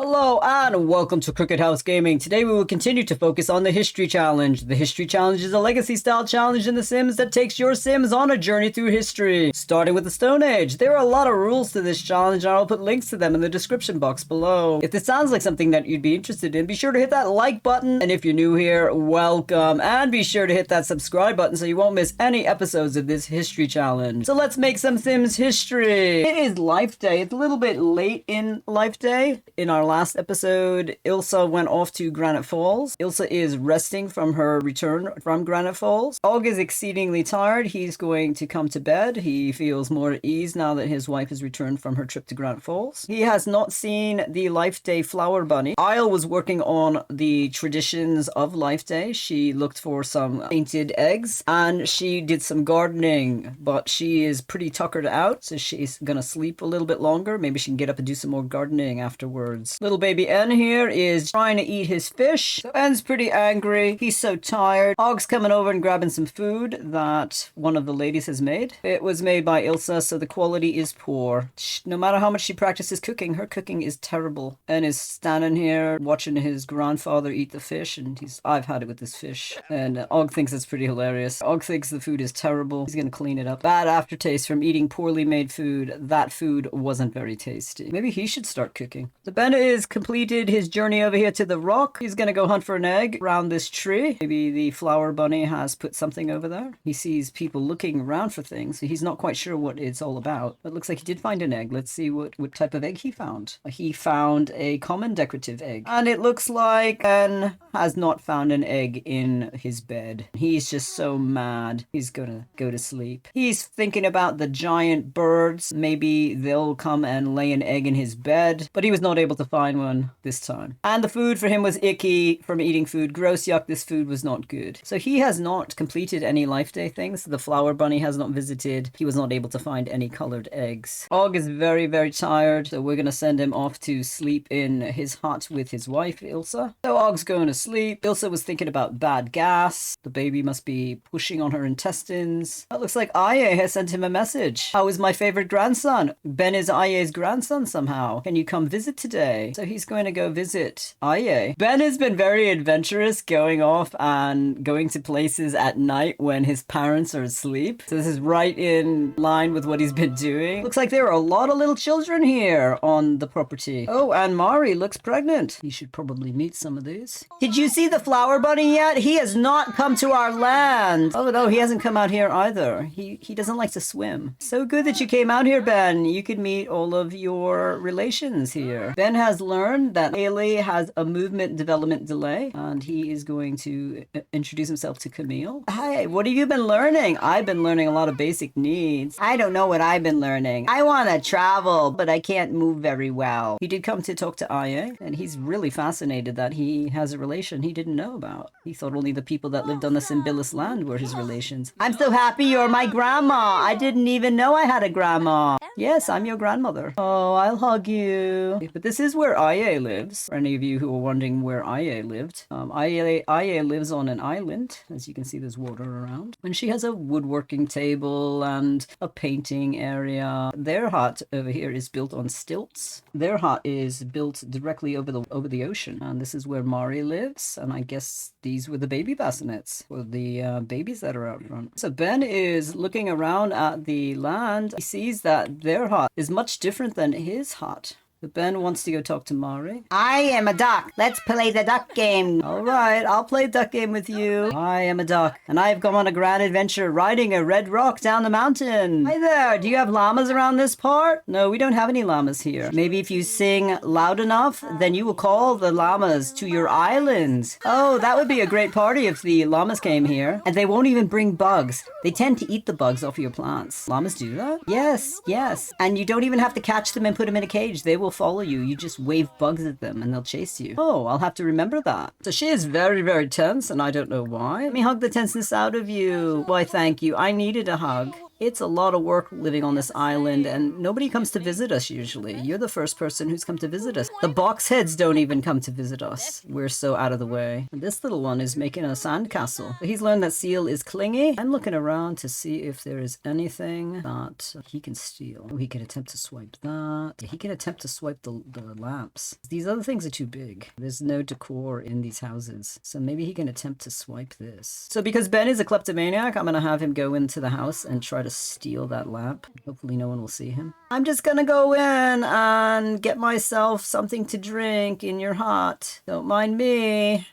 Hello and welcome to Crooked House Gaming. Today we will continue to focus on the History Challenge. The History Challenge is a legacy-style challenge in The Sims that takes your Sims on a journey through history. Starting with the Stone Age, there are a lot of rules to this challenge and I'll put links to them in the description box below. If this sounds like something that you'd be interested in, be sure to hit that like button, and if you're new here, welcome, and be sure to hit that subscribe button so you won't miss any episodes of this History Challenge. So let's make some Sims history. It is Life Day. It's a little bit late in Life Day. In our last episode, Ilsa went off to Granite Falls. Ilsa is resting from her return from Granite Falls. Og is exceedingly tired. He's going to come to bed. He feels more at ease now that his wife has returned from her trip to Granite Falls. He has not seen the Life Day flower bunny. Isle was working on the traditions of Life Day. She looked for some painted eggs and she did some gardening, but she is pretty tuckered out, so she's gonna sleep a little bit longer. Maybe she can get up and do some more gardening afterwards. Little baby N here is trying to eat his fish. So N's pretty angry. He's so tired. Og's coming over and grabbing some food that one of the ladies has made. It was made by Ilsa, so the quality is poor. No matter how much she practices cooking, her cooking is terrible. N is standing here watching his grandfather eat the fish, and I've had it with this fish. And Og thinks it's pretty hilarious. Og thinks the food is terrible. He's gonna clean it up. Bad aftertaste from eating poorly made food. That food wasn't very tasty. Maybe he should start cooking. So Ben is completed his journey over here to the rock. He's gonna go hunt for an egg around this tree. Maybe the flower bunny has put something over there. He sees people looking around for things. So he's not quite sure what it's all about. But it looks like he did find an egg. Let's see what type of egg he found. He found a common decorative egg. And it looks like Ben has not found an egg in his bed. He's just so mad. He's gonna go to sleep. He's thinking about the giant birds. Maybe they'll come and lay an egg in his bed. But he was not able to find one this time. And the food for him was icky from eating food. Gross, yuck, this food was not good. So he has not completed any Life Day things. The flower bunny has not visited. He was not able to find any colored eggs. Og is very, very tired. So we're going to send him off to sleep in his hut with his wife, Ilsa. So Og's going to sleep. Ilsa was thinking about bad gas. The baby must be pushing on her intestines. It looks like Aye has sent him a message. How is my favorite grandson? Ben is Aye's grandson somehow. Can you come visit today? So he's going to go visit Aye. Ben has been very adventurous, going off and going to places at night when his parents are asleep. So this is right in line with what he's been doing. Looks like there are a lot of little children here on the property. Oh, and Mari looks pregnant. You should probably meet some of these. Did you see the flower bunny yet? He has not come to our land. Oh no, he hasn't come out here either. He doesn't like to swim. So good that you came out here, Ben. You could meet all of your relations here. Ben has learned that Ailey has a movement development delay, and he is going to introduce himself to Camille. Hi, what have you been learning? I've been learning a lot of basic needs. I don't know what I've been learning. I want to travel, but I can't move very well. He did come to talk to Aya, and he's really fascinated that he has a relation he didn't know about. He thought only the people that lived on the Simbilis land were his relations. I'm so happy you're my grandma. I didn't even know I had a grandma. Yes, I'm your grandmother. Oh, I'll hug you. But this is where Aya lives. For any of you who are wondering where Aya lived, Aya lives on an island. As you can see, there's water around. And she has a woodworking table and a painting area. Their hut over here is built on stilts. Their hut is built directly over the ocean. And this is where Mari lives. And I guess these were the baby bassinets, or the babies that are out front. So Ben is looking around at the land. He sees that their hut is much different than his hut. But Ben wants to go talk to Mari. I am a duck. Let's play the duck game. All right, I'll play duck game with you. I am a duck, and I've gone on a grand adventure riding a red rock down the mountain. Hi there, do you have llamas around this part? No, we don't have any llamas here. Maybe if you sing loud enough, then you will call the llamas to your island. Oh, that would be a great party if the llamas came here. And they won't even bring bugs. They tend to eat the bugs off your plants. Llamas do that? Yes, yes. And you don't even have to catch them and put them in a cage. They will follow you. You just wave bugs at them and they'll chase you. Oh, I'll have to remember that. So she is very, very tense and I don't know why. Let me hug the tenseness out of you. Why, thank you. I needed a hug. It's a lot of work living on this island, and nobody comes to visit us usually. You're the first person who's come to visit us. The boxheads don't even come to visit us. We're so out of the way. And this little one is making a sandcastle. He's learned that seal is clingy. I'm looking around to see if there is anything that he can steal. Oh, he can attempt to swipe that. He can attempt to swipe the lamps. These other things are too big. There's no decor in these houses. So maybe he can attempt to swipe this. So because Ben is a kleptomaniac, I'm going to have him go into the house and try to steal that lamp. Hopefully no one will see him. I'm just gonna go in and get myself something to drink in your hut. Don't mind me.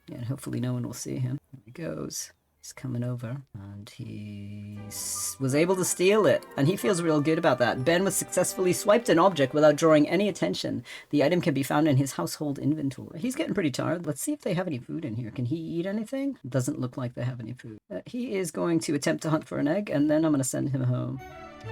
Yeah, hopefully no one will see him. There he goes. He's coming over, and he was able to steal it, and he feels real good about that. Ben was successfully swiped an object without drawing any attention. The item can be found in his household inventory. He's getting pretty tired. Let's see if they have any food in here. Can he eat anything? Doesn't look like they have any food. He is going to attempt to hunt for an egg, and then I'm going to send him home.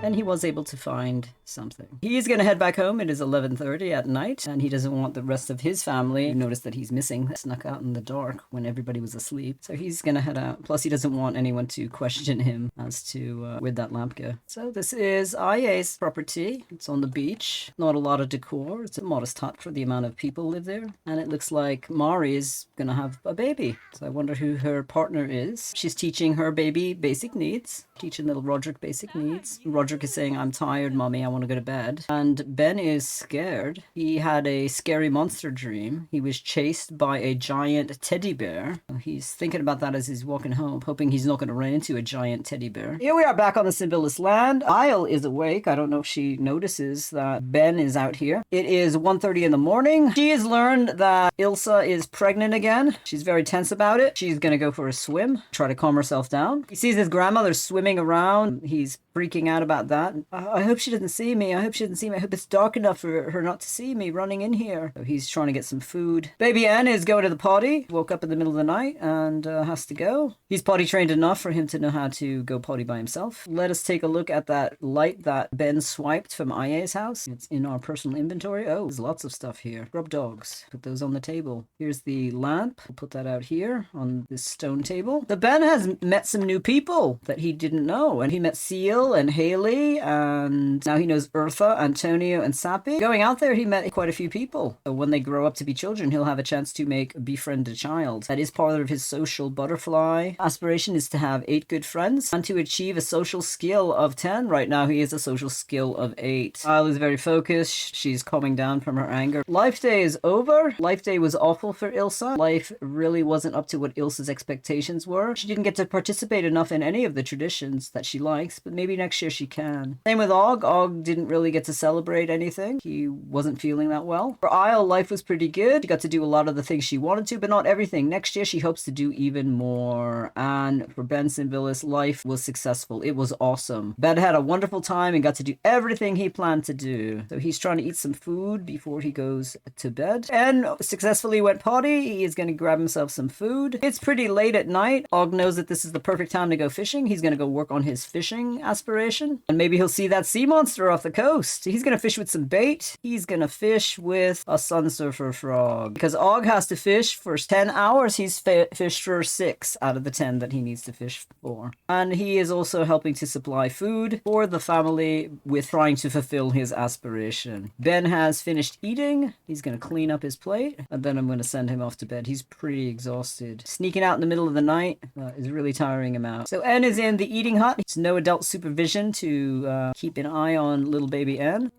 And he was able to find something. He's going to head back home. It is 11:30 at night, and he doesn't want the rest of his family to notice that he's missing. Snuck out in the dark when everybody was asleep. So he's going to head out. Plus, he doesn't want anyone to question him as to where'd that lamp go. So this is Aya's property. It's on the beach. Not a lot of decor. It's a modest hut for the amount of people live there. And it looks like Mari is going to have a baby. So I wonder who her partner is. She's teaching her baby basic needs. Teaching little Roderick basic needs. Roderick is saying, I'm tired, mommy, I want to go to bed. And Ben is scared. He had a scary monster dream. He was chased by a giant teddy bear. He's thinking about that as he's walking home, hoping he's not going to run into a giant teddy bear. Here we are back on the Symbolis land. Isle is awake. I don't know if she notices that Ben is out here. It is 1:30 in the morning. She has learned that Ilsa is pregnant again. She's very tense about it. She's going to go for a swim, try to calm herself down. He sees his grandmother swimming around. He's freaking out about that. I hope she doesn't see me. I hope she doesn't see me. I hope it's dark enough for her not to see me running in here. So he's trying to get some food. Baby Ann is going to the potty. Woke up in the middle of the night and has to go. He's potty trained enough for him to know how to go potty by himself. Let us take a look at that light that Ben swiped from Aya's house. It's in our personal inventory. Oh, there's lots of stuff here. Grub dogs. Put those on the table. Here's the lamp. We'll put that out here on this stone table. The Ben has met some new people that he didn't know. And he met Seal and Haley, and now he knows Eartha, Antonio, and Sappi. Going out there, he met quite a few people. So when they grow up to be children, he'll have a chance to befriend a child. That is part of his social butterfly. Aspiration is to have 8 good friends and to achieve a social skill of 10. Right now, he has a social skill of 8. Isle is very focused. She's calming down from her anger. Life Day is over. Life Day was awful for Ilsa. Life really wasn't up to what Ilsa's expectations were. She didn't get to participate enough in any of the traditions that she likes, but maybe next year she can. Same with Og. Og didn't really get to celebrate anything. He wasn't feeling that well. For Isle, life was pretty good. She got to do a lot of the things she wanted to, but not everything. Next year, she hopes to do even more. And for Ben Symbolis, life was successful. It was awesome. Ben had a wonderful time and got to do everything he planned to do. So he's trying to eat some food before he goes to bed. And successfully went potty. He is going to grab himself some food. It's pretty late at night. Og knows that this is the perfect time to go fishing. He's going to go work on his fishing aspiration. And maybe he'll see that sea monster off the coast. He's going to fish with some bait. He's going to fish with a sun surfer frog. Because Og has to fish for 10 hours. He's fished for 6 out of the 10 that he needs to fish for. And he is also helping to supply food for the family with trying to fulfill his aspiration. Ben has finished eating. He's going to clean up his plate. And then I'm going to send him off to bed. He's pretty exhausted. Sneaking out in the middle of the night is really tiring him out. So N is in the eating hut. There's no adult supervision to keep an eye on little baby N.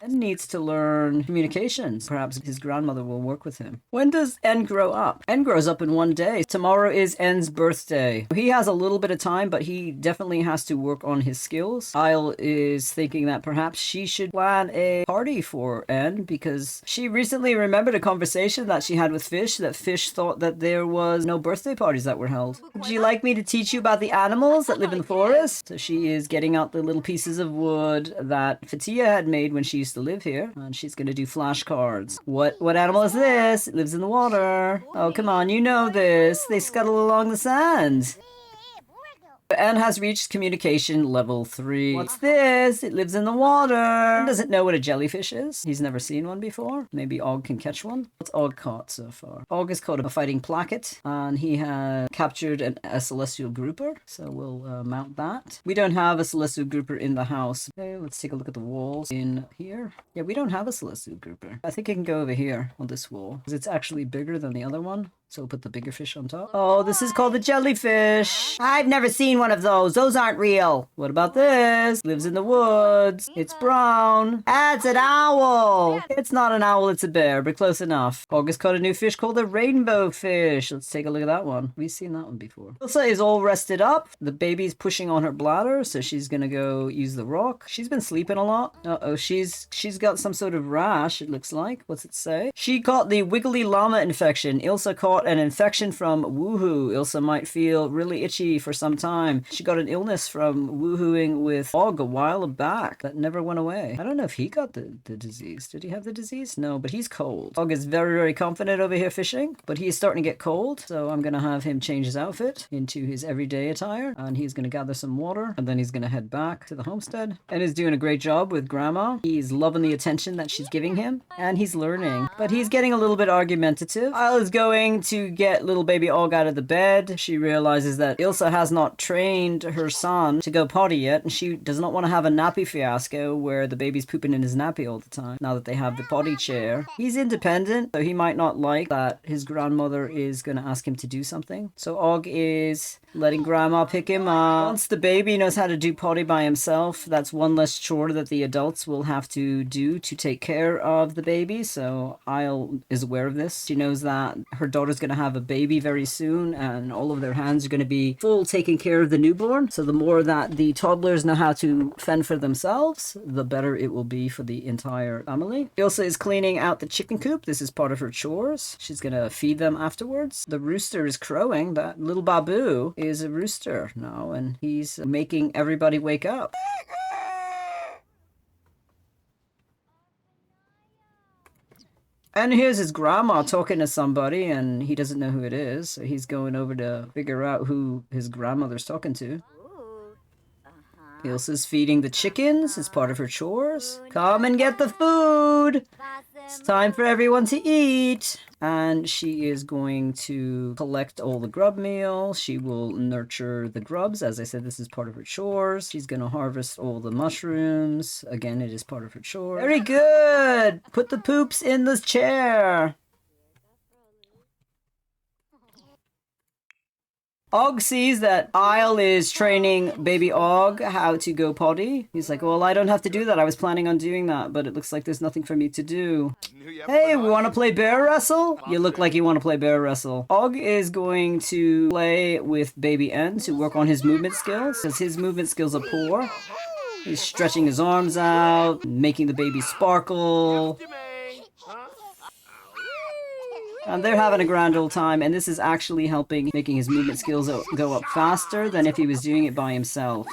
N needs to learn communications. Perhaps his grandmother will work with him. When does N grow up? N grows up in one day. Tomorrow is N's birthday. He has a little bit of time, but he definitely has to work on his skills. Isle is thinking that perhaps she should plan a party for N because she recently remembered a conversation that she had with Fish, that Fish thought that there was no birthday parties that were held. Would you like me to teach you about the animals that live in the forest? So she is getting out the little pieces of wood that Fatia had made when she used to live here, and she's going to do flashcards. What animal is this? It lives in the water. Oh, come on, you know this. They scuttle along the sand. And has reached communication level 3. What's this? It lives in the water. And doesn't know what a jellyfish is. He's never seen one before. Maybe Og can catch one. What's Og caught so far? Og has caught a fighting placket, and he has captured a celestial grouper. So we'll mount that. We don't have a celestial grouper in the house. Okay, let's take a look at the walls in here. Yeah, we don't have a celestial grouper. I think it can go over here on this wall because it's actually bigger than the other one. So we'll put the bigger fish on top. Oh, this is called a jellyfish. I've never seen one of those. Those aren't real. What about this? Lives in the woods. It's brown. Ah, it's an owl. It's not an owl, it's a bear, but close enough. August caught a new fish called a rainbow fish. Let's take a look at that one. We've seen that one before. Ilsa is all rested up. The baby's pushing on her bladder, so she's gonna go use the rock. She's been sleeping a lot. Uh-oh, she's got some sort of rash, it looks like. What's it say? She caught the wiggly llama infection. Ilsa caught an infection from woohoo. Ilsa might feel really itchy for some time. She got an illness from woohooing with Og a while back that never went away. I don't know if he got the disease. Did he have the disease? No, but he's cold. Og is very, very confident over here fishing, but he's starting to get cold, so I'm gonna have him change his outfit into his everyday attire, and he's gonna gather some water, and then he's gonna head back to the homestead, and is doing a great job with Grandma. He's loving the attention that she's giving him, and he's learning, but he's getting a little bit argumentative. Isle is going to get little baby Og out of the bed. She realizes that Ilsa has not trained her son to go potty yet, and she does not want to have a nappy fiasco where the baby's pooping in his nappy all the time now that they have the potty chair. He's independent, so he might not like that his grandmother is going to ask him to do something. So Og is letting Grandma pick him up. Once the baby knows how to do potty by himself, that's one less chore that the adults will have to do to take care of the baby. So Isle is aware of this. She knows that her daughter's going to have a baby very soon, and all of their hands are going to be full taking care of the newborn. So the more that the toddlers know how to fend for themselves, the better it will be for the entire family. Ilsa is cleaning out the chicken coop. This is part of her chores. She's going to feed them afterwards. The rooster is crowing. That little babu is a rooster now, and he's making everybody wake up. And here's his grandma talking to somebody, and he doesn't know who it is, so he's going over to figure out who his grandmother's talking to. Ilsa's feeding the chickens as part of her chores. Come and get the food! It's time for everyone to eat! And she is going to collect all the grub meal. She will nurture the grubs. As I said, this is part of her chores. She's going to harvest all the mushrooms. Again, it is part of her chores. Very good! Put the poops in the chair! Og sees that Isle is training baby Og how to go potty. He's like, well, I don't have to do that. I was planning on doing that, but it looks like there's nothing for me to do. Hey, we want to play bear wrestle? You look like you want to play bear wrestle. Og is going to play with baby N to work on his movement skills, because his movement skills are poor. He's stretching his arms out, making the baby sparkle. And they're having a grand old time, and this is actually helping making his movement skills go up faster than if he was doing it by himself.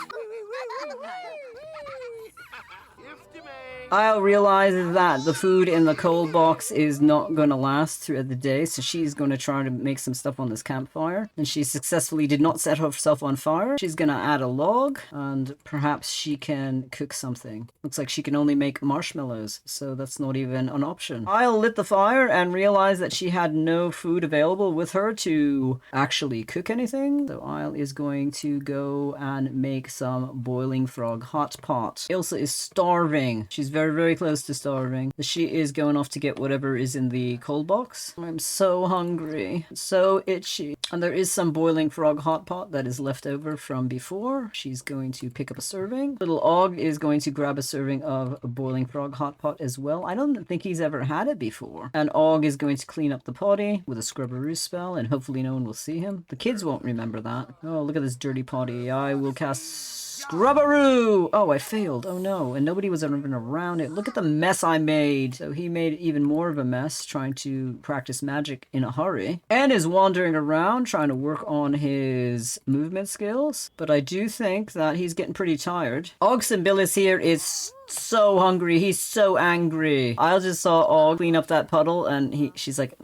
Isle realizes that the food in the cold box is not going to last throughout the day, so she's going to try to make some stuff on this campfire. And she successfully did not set herself on fire. She's going to add a log, and perhaps she can cook something. Looks like she can only make marshmallows, so that's not even an option. Isle lit the fire and realized that she had no food available with her to actually cook anything. So Isle is going to go and make some boiling frog hot pot. Ilsa is starving. She's very close to starving. She is going off to get whatever is in the cold box. I'm so hungry. So itchy. And there is some boiling frog hot pot that is left over from before. She's going to pick up a serving. Little Og is going to grab a serving of a boiling frog hot pot as well. I don't think he's ever had it before. And Og is going to clean up the potty with a scrubberoo spell, and hopefully no one will see him. The kids won't remember that. Oh, look at this dirty potty. I will cast Scrubberoo! Oh, I failed. Oh no. And nobody was even around it. Look at the mess I made. So he made even more of a mess trying to practice magic in a hurry. And is wandering around trying to work on his movement skills. But I do think that he's getting pretty tired. Ogsimbilis here is so hungry. He's so angry. I just saw Og clean up that puddle, and she's like,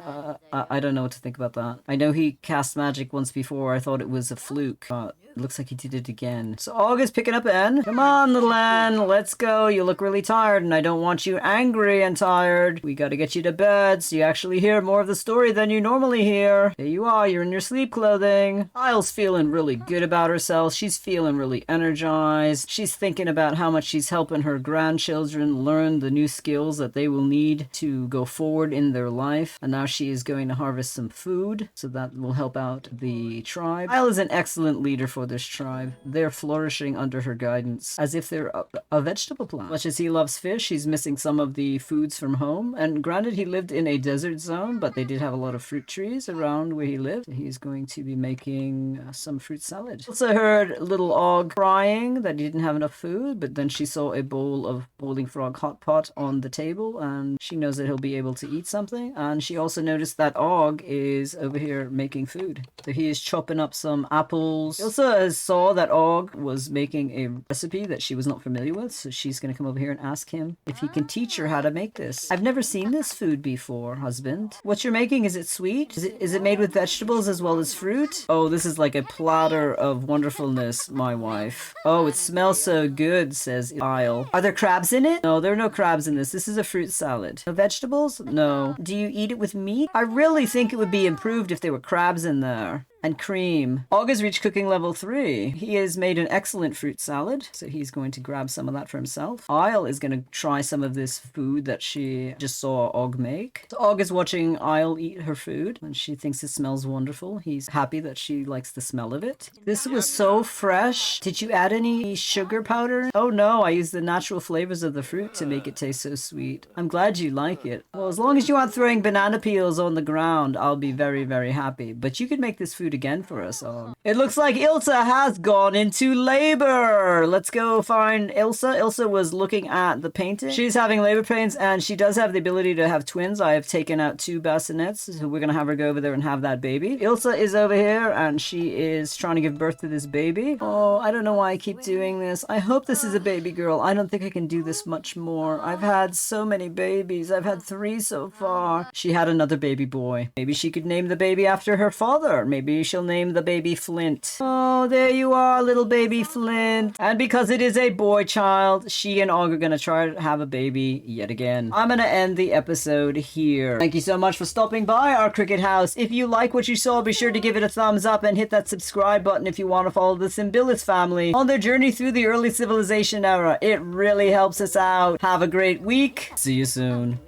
I don't know what to think about that. I know he cast magic once before. I thought it was a fluke. It looks like he did it again. So Og is picking up Anne. Come on, little Anne, let's go. You look really tired, and I don't want you angry and tired. We gotta get you to bed so you actually hear more of the story than you normally hear. There you are, you're in your sleep clothing. Isle's feeling really good about herself. She's feeling really energized. She's thinking about how much she's helping her grandchildren learn the new skills that they will need to go forward in their life. And now she is going to harvest some food, so that will help out the tribe. Isle is an excellent leader for this tribe. They're flourishing under her guidance as if they're a vegetable plant. Much as he loves fish, he's missing some of the foods from home. And granted, he lived in a desert zone, but they did have a lot of fruit trees around where he lived. He's going to be making some fruit salad. Also heard little Og crying that he didn't have enough food, but then she saw a bowl of boiling frog hot pot on the table, and she knows that he'll be able to eat something. And she also noticed that Og is over here making food. So he is chopping up some apples. Ilsa saw that Og was making a recipe that she was not familiar with, so she's going to come over here and ask him if he can teach her how to make this. I've never seen this food before, husband. What you're making, is it sweet? Is it made with vegetables as well as fruit? Oh, this is like a platter of wonderfulness, my wife. Oh, it smells so good, says Isle. Are there crabs in it? No, there are no crabs in this. This is a fruit salad. No vegetables? No. Do you eat it with meat? I really think it would be improved if there were crabs in there. And cream. Og has reached cooking level 3. He has made an excellent fruit salad, so he's going to grab some of that for himself. Isle is going to try some of this food that she just saw Og make. So Og is watching Isle eat her food, and she thinks it smells wonderful. He's happy that she likes the smell of it. This was so fresh. Did you add any sugar powder? Oh no, I used the natural flavors of the fruit to make it taste so sweet. I'm glad you like it. Well, as long as you aren't throwing banana peels on the ground, I'll be very, very happy. But you could make this food again for us. It looks like Ilsa has gone into labor. Let's go find Ilsa. Ilsa was looking at the painting. She's having labor pains, and she does have the ability to have twins. I have taken out 2 bassinets, so we're gonna have her go over there and have that baby. Ilsa is over here, and she is trying to give birth to this baby. Oh, I don't know why I keep doing this. I hope this is a baby girl. I don't think I can do this much more. I've had so many babies. I've had 3 so far. She had another baby boy. Maybe she could name the baby after her father. Maybe she'll name the baby Flint. Oh, there you are, little baby Flint. And because it is a boy child, she and Og are gonna try to have a baby yet again. I'm gonna end the episode here. Thank you so much for stopping by our Cricket House. If you like what you saw, be sure to give it a thumbs up and hit that subscribe button if you want to follow the Symbillus family on their journey through the early civilization era. It really helps us out. Have a great week. See you soon.